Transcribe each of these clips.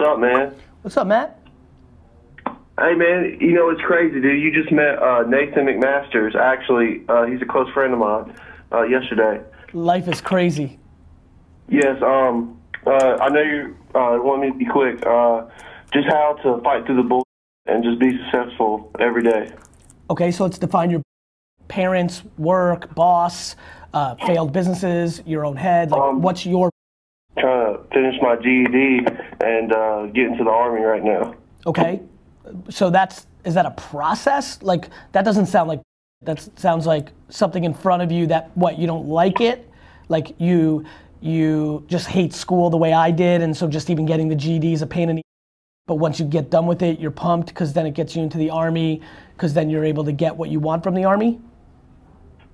up, man? What's up, Matt? Hey, man, you know, it's crazy, dude. You just met Nathan McMasters. Actually, he's a close friend of mine yesterday. Life is crazy. Yes, I know you want me to be quick. Just how to fight through the bull and just be successful every day. Okay, so let's define your parents, work, boss, failed businesses, your own head. Like, what's your... Trying to finish my GED and get into the Army right now. Okay, so is that a process? Like, that doesn't sound like, that sounds like something in front of you that, what, you don't like it? Like, you just hate school the way I did, and so just even getting the GED is a pain in the... But once you get done with it, you're pumped because then it gets you into the Army, because then you're able to get what you want from the Army?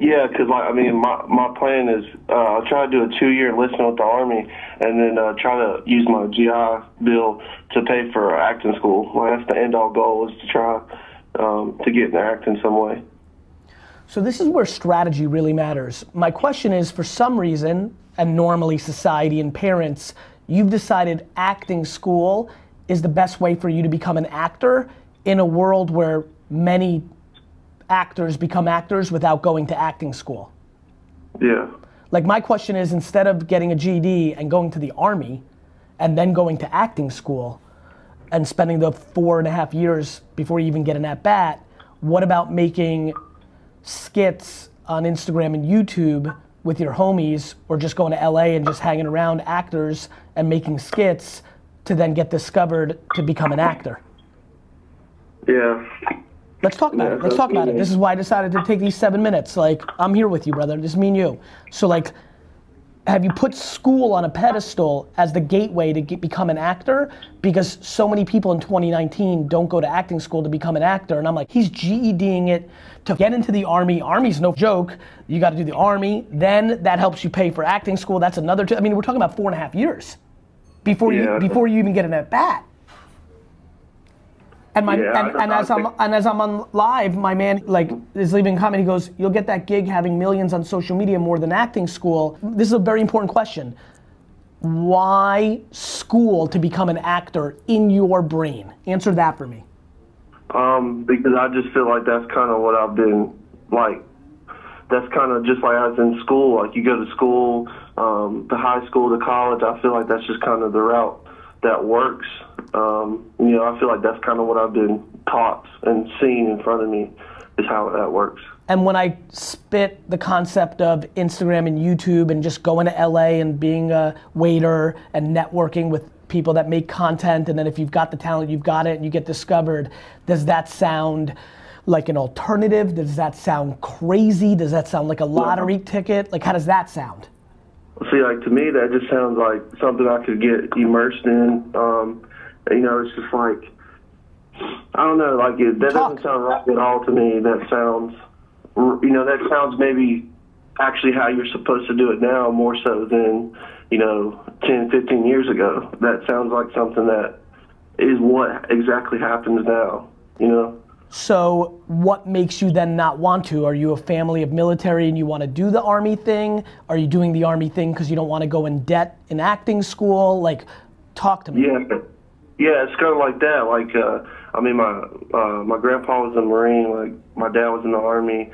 Yeah, because like, I mean, my plan is I'll try to do a 2-year enlistment with the Army, and then try to use my GI Bill to pay for acting school. Like, that's the end-all goal, is to try to get into acting some way. So this is where strategy really matters. My question is, for some reason, and normally society and parents, you've decided acting school is the best way for you to become an actor in a world where many actors become actors without going to acting school. Yeah. Like, my question is, instead of getting a GED and going to the Army and then going to acting school and spending the 4.5 years before you even get an at-bat, what about making skits on Instagram and YouTube with your homies, or just going to LA and just hanging around actors and making skits to then get discovered to become an actor? Yeah. Let's talk about it. Let's talk about it. This is why I decided to take these 7 minutes. Like, I'm here with you, brother. This is me and you. So, like, have you put school on a pedestal as the gateway to become an actor? Because so many people in 2019 don't go to acting school to become an actor. And I'm like, he's GEDing it to get into the Army. Army's no joke. You got to do the Army. Then that helps you pay for acting school. That's another, I mean, we're talking about 4.5 years before you even get an at-bat. And as I'm on live, my man like is leaving a comment. He goes, "You'll get that gig having millions on social media more than acting school." This is a very important question. Why school to become an actor in your brain? Answer that for me. Because I just feel like that's kind of what I've been like. That's kind of just like I was in school. Like, you go to school, the high school, the college. I feel like that's just kind of the route that works. You know, I feel like that's kind of what I've been taught and seen in front of me is how that works. And when I spit the concept of Instagram and YouTube and just going to LA and being a waiter and networking with people that make content, and then if you've got the talent, you've got it, and you get discovered, does that sound like an alternative? Does that sound crazy? Does that sound like a lottery ticket? Like, how does that sound? See, like, to me, that just sounds like something I could get immersed in. You know, it's just like, I don't know, like, that doesn't sound right at all to me. That sounds, you know, that sounds maybe actually how you're supposed to do it now, more so than, you know, 10, 15 years ago. That sounds like something that is what exactly happens now, you know? So what makes you then not want to? Are you a family of military and you want to do the Army thing? Are you doing the Army thing because you don't want to go in debt in acting school? Like, talk to me. Yeah, it's kind of like that. Like, I mean, my grandpa was a Marine. Like, my dad was in the Army.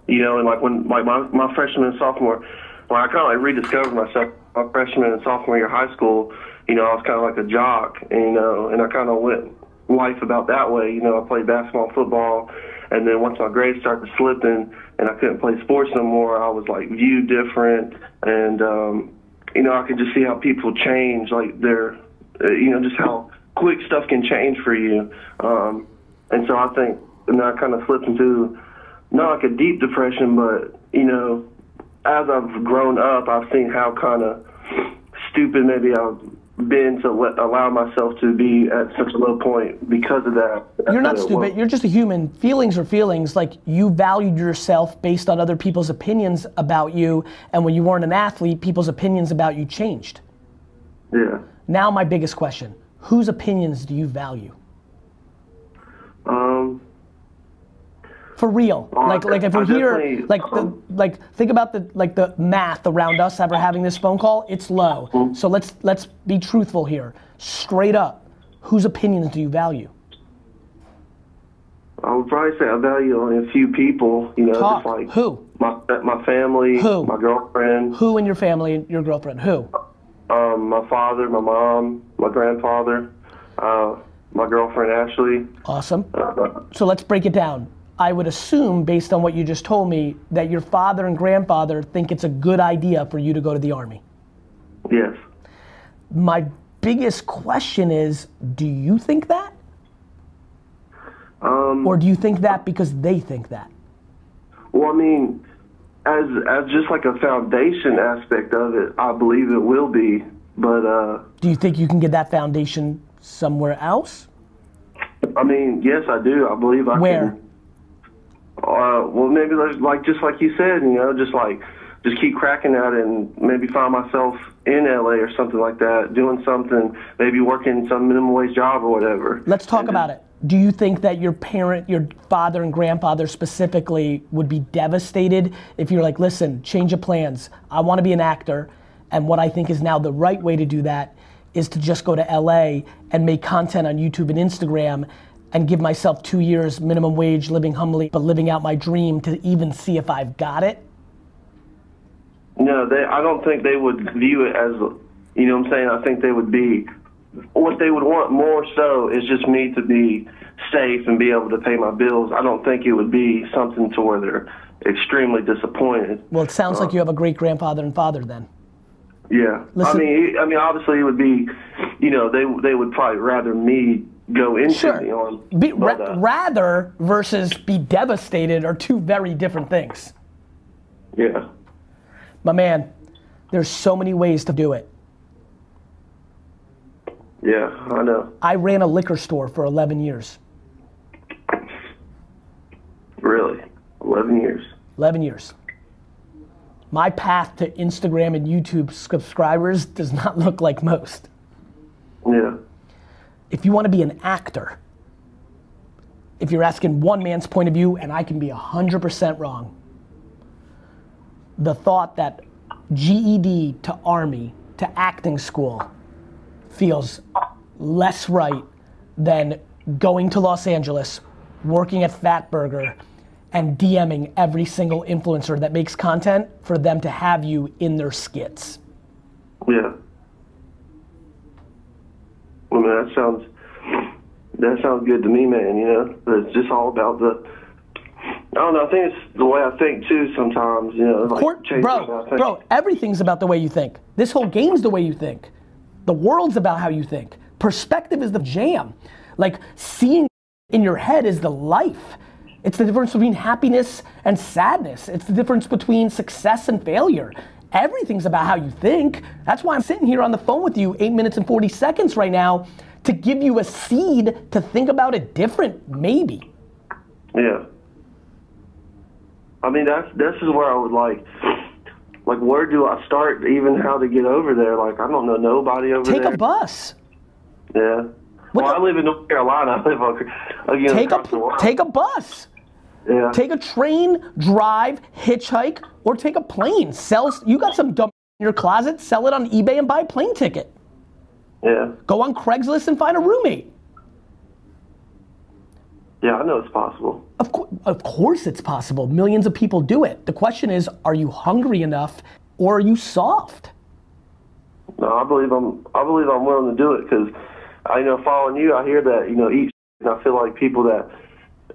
You know, and like when my freshman and sophomore, when I kind of like rediscovered myself, my freshman and sophomore year of high school, you know, I was kind of like a jock, and, you know, and I kind of went life about that way. You know, I played basketball, football, and then once my grades started slipping and I couldn't play sports no more, I was like viewed different, and you know, I could just see how people change, like their, you know, just how quick stuff can change for you, and so I think, and I kind of slipped into not like a deep depression, but, you know, as I've grown up, I've seen how kind of stupid maybe I've been to allow myself to be at such a low point because of that. You're not stupid, you're just a human. Feelings are feelings. Like, you valued yourself based on other people's opinions about you, and when you weren't an athlete, people's opinions about you changed. Yeah. Now my biggest question, whose opinions do you value? For real, like if we're here, think about the math around us ever having this phone call. It's low. So let's be truthful here. Straight up, whose opinions do you value? I would probably say I value only a few people. You know, Talk. just like who? My family. Who? My girlfriend. Who in your family and your girlfriend? Who? My father, my mom, my grandfather, my girlfriend Ashley. Awesome. So let's break it down. I would assume, based on what you just told me, that your father and grandfather think it's a good idea for you to go to the Army. Yes. My biggest question is, do you think that? Or do you think that because they think that? Well, I mean, as just like a foundation aspect of it, I believe it will be. But do you think you can get that foundation somewhere else? I mean, yes, I do. I believe I Where? can. Well, maybe like just like you said, you know, just keep cracking at it and maybe find myself in LA or something like that, doing something, maybe working some minimum wage job or whatever. Let's talk about it. Do you think that your father and grandfather specifically would be devastated if you're like, listen, change of plans. I want to be an actor, and what I think is now the right way to do that is to just go to LA and make content on YouTube and Instagram and give myself 2 years minimum wage, living humbly, but living out my dream to even see if I've got it? No, I don't think they would view it as, you know what I'm saying? I think they would be, what they would want more so is just me to be safe and be able to pay my bills. I don't think it would be something to where they're extremely disappointed. Well, it sounds like you have a great grandfather and father then. Yeah. Listen, I mean, obviously it would be, you know, they would probably rather me go into the Army. Rather versus be devastated are two very different things. Yeah. My man, there's so many ways to do it. Yeah, I know. I ran a liquor store for 11 years. Really? 11 years? 11 years. My path to Instagram and YouTube subscribers does not look like most. Yeah. If you want to be an actor, if you're asking one man's point of view, and I can be 100% wrong, the thought that GED to Army to acting school feels less right than going to Los Angeles, working at Fatburger, and DMing every single influencer that makes content for them to have you in their skits. Yeah. I mean, that sounds good to me, man, you know? It's just all about I don't know, I think it's the way I think too sometimes, you know? Like Bro, everything's about the way you think. This whole game's the way you think. The world's about how you think. Perspective is the jam. Like, seeing in your head is the life. It's the difference between happiness and sadness. It's the difference between success and failure. Everything's about how you think. That's why I'm sitting here on the phone with you 8 minutes and 40 seconds right now to give you a seed to think about it different, maybe. Yeah. I mean, this is where I would like, where do I start, even how to get over there? Like, I don't know nobody over there. Take a bus. Yeah. Well, I live in North Carolina. I live again across the water. Take a bus. Yeah. Take a train, drive, hitchhike, or take a plane. You got some dumb in your closet, sell it on eBay and buy a plane ticket. Yeah. Go on Craigslist and find a roommate. Yeah, I know it's possible. Of course it's possible. Millions of people do it. The question is, are you hungry enough or are you soft? No, I believe I'm willing to do it because I know following you, I hear that, you know, and I feel like people that,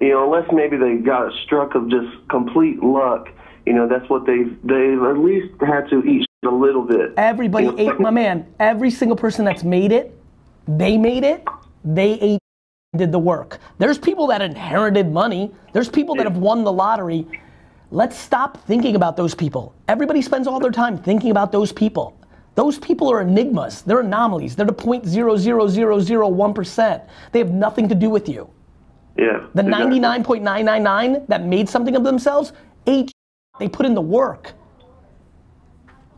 you know, unless maybe they got a struck of just complete luck, you know, that's what they've at least had to eat a little bit. Everybody ate, my man, every single person that's made it, they ate, did the work. There's people that inherited money. There's people that have won the lottery. Let's stop thinking about those people. Everybody spends all their time thinking about those people. Those people are enigmas. They're anomalies. They're the 0.00001%. They have nothing to do with you. Yeah. The 99.999 that made something of themselves, they put in the work.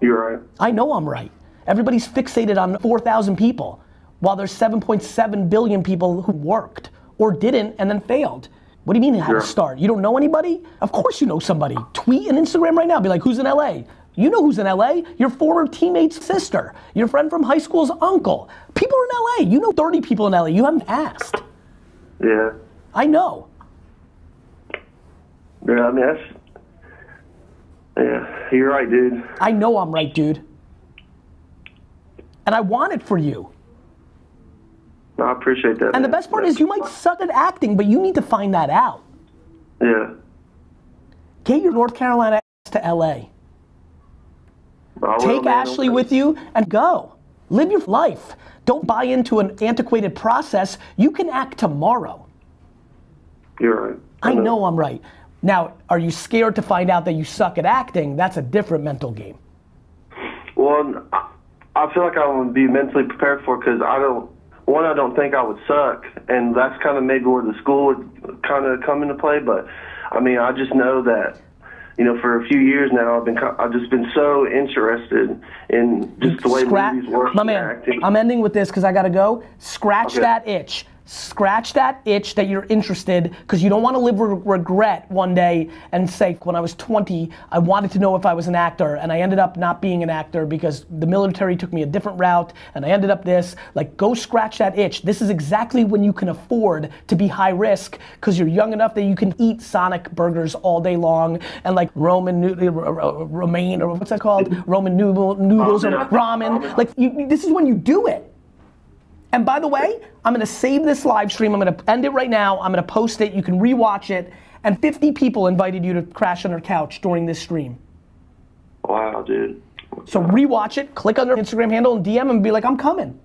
You're right. I know I'm right. Everybody's fixated on 4,000 people, while there's 7.7 billion people who worked or didn't and then failed. What do you mean how to start? You don't know anybody? Of course you know somebody. Tweet and Instagram right now. Be like, who's in LA? You know who's in LA. Your former teammate's sister. Your friend from high school's uncle. People are in LA. You know 30 people in LA. You haven't asked. Yeah. I know. Yeah, I mean, yeah, you're right, dude. I know I'm right, dude. And I want it for you. I appreciate that. And the best part is you might suck at acting, but you need to find that out. Yeah. Get your North Carolina ass to LA. Take Ashley with you and go. Live your life. Don't buy into an antiquated process. You can act tomorrow. You're right. I know I'm right. Now, are you scared to find out that you suck at acting? That's a different mental game. Well, I feel like I would be mentally prepared for it because I don't think I would suck, and that's kind of maybe where the school would kind of come into play. But I mean, I just know that, you know, for a few years now, I've just been so interested in just the way movies work. My man, acting. I'm ending with this because I gotta go. Scratch that itch. Scratch that itch that you're interested, because you don't want to live with regret one day and say, when I was 20, I wanted to know if I was an actor, and I ended up not being an actor because the military took me a different route, and I ended up this. Like, go scratch that itch. This is exactly when you can afford to be high risk, because you're young enough that you can eat Sonic burgers all day long, and like Romaine, or what's that called? Roman noodles or ramen. Like, this is when you do it. And by the way, I'm gonna save this live stream. I'm gonna end it right now. I'm gonna post it. You can rewatch it. And 50 people invited you to crash on their couch during this stream. Wow, dude. So rewatch it, click on their Instagram handle and DM them and be like, I'm coming.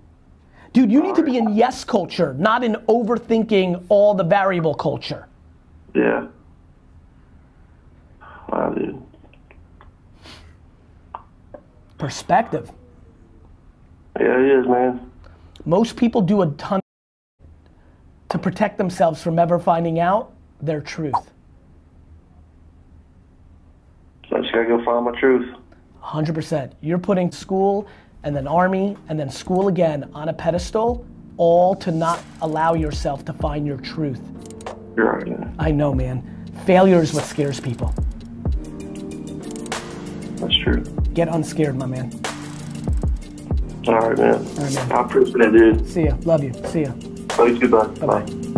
Dude, you need to be in yes culture, not in overthinking all the variable culture. Yeah. Wow, dude. Perspective. Yeah, it is, man. Most people do a ton to protect themselves from ever finding out their truth. So I just gotta go find my truth. 100%. You're putting school and then army and then school again on a pedestal, all to not allow yourself to find your truth. You're right, man. I know, man. Failure is what scares people. That's true. Get unscared, my man. All right, man. All right, man. I appreciate it, dude. See ya. Love you. See ya. Love you too, bud. Bye-bye.